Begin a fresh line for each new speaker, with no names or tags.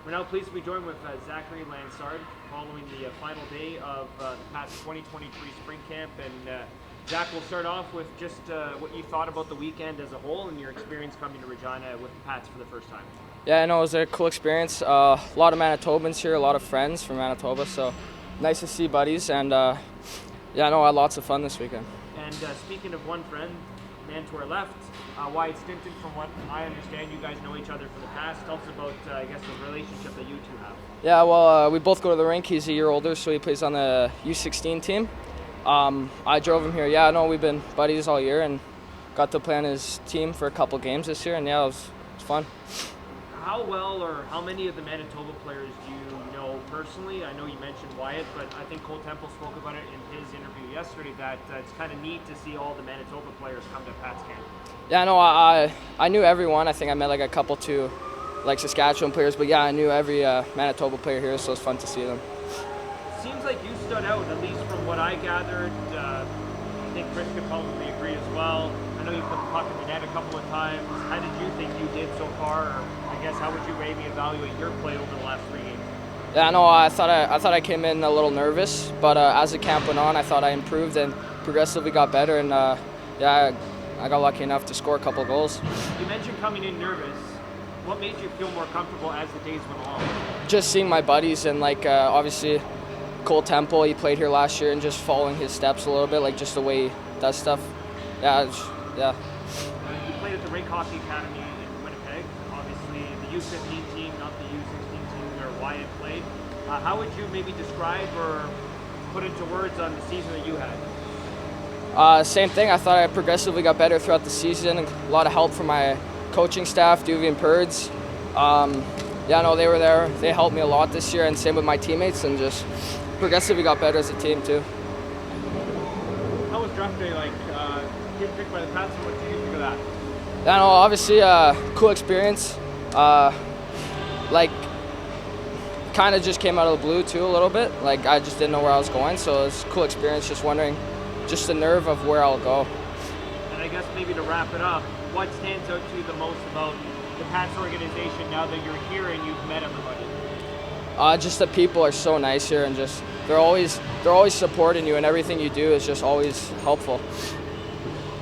We're now pleased to be joined with Zachary Lansard following the final day of the Pats 2023 Spring Camp. And Zach, we'll start off with just what you thought about the weekend as a whole and your experience coming to Regina with the Pats for the first time.
Yeah, I know it was a cool experience. A lot of Manitobans here, a lot of friends from Manitoba, so nice to see buddies. And yeah, I know I had lots of fun this weekend.
And speaking of one friend, man to our left, Wyatt Stinton, from what I understand, you guys know each other from the past. Tell us about, I guess, the relationship that you two have.
Yeah, well, we both go to the rink. He's a year older, so he plays on the U16 team. I drove him here. Yeah, I know we've been buddies all year and got to play on his team for a couple games this year, and yeah, it was fun.
How well or how many of the Manitoba players do you know personally? I know you mentioned Wyatt, but I think Cole Temple spoke about it in his interview yesterday that it's kind of neat to see all the Manitoba players come to Pats camp.
Yeah, no, I knew everyone. I think I met like a couple to like Saskatchewan players, but yeah, I knew every Manitoba player here, so it's fun to see them.
Seems like you stood out, at least from what I gathered. I think Chris could probably agree as well. I know you put the puck in the net a couple of times. How did you think you did so far? Or I guess how would you maybe evaluate your play over the last 3 games?
Yeah, no, I thought I came in a little nervous, but as the camp went on, I thought I improved and progressively got better, and yeah, I got lucky enough to score a couple goals.
You mentioned coming in nervous. What made you feel more comfortable as the days went along?
Just seeing my buddies and like obviously Cole Temple, he played here last year, and just following his steps a little bit, like just the way he does stuff. Yeah.
You played at the Rink Hockey Academy in Winnipeg. Obviously, the U15 team, not the U16 team where Wyatt played. How would you maybe describe or put into words on the season that you had?
Same thing. I thought I progressively got better throughout the season. A lot of help from my coaching staff, Duvey and Purds. Yeah, no, they were there. They helped me a lot this year, and same with my teammates, and just progressively got better as a team too.
How was draft day like? Getting picked by the Pats, what did you think of that?
Yeah, no, obviously cool experience. Like, kind of just came out of the blue too a little bit. Like, I just didn't know where I was going, so it was a cool experience. Just wondering, just the nerve of where I'll go.
And I guess maybe to wrap it up, what stands out to you the most about the Pats organization now that you're here and you've met everybody?
Just the people are so nice here, and just they're always supporting you, and everything you do is just always helpful.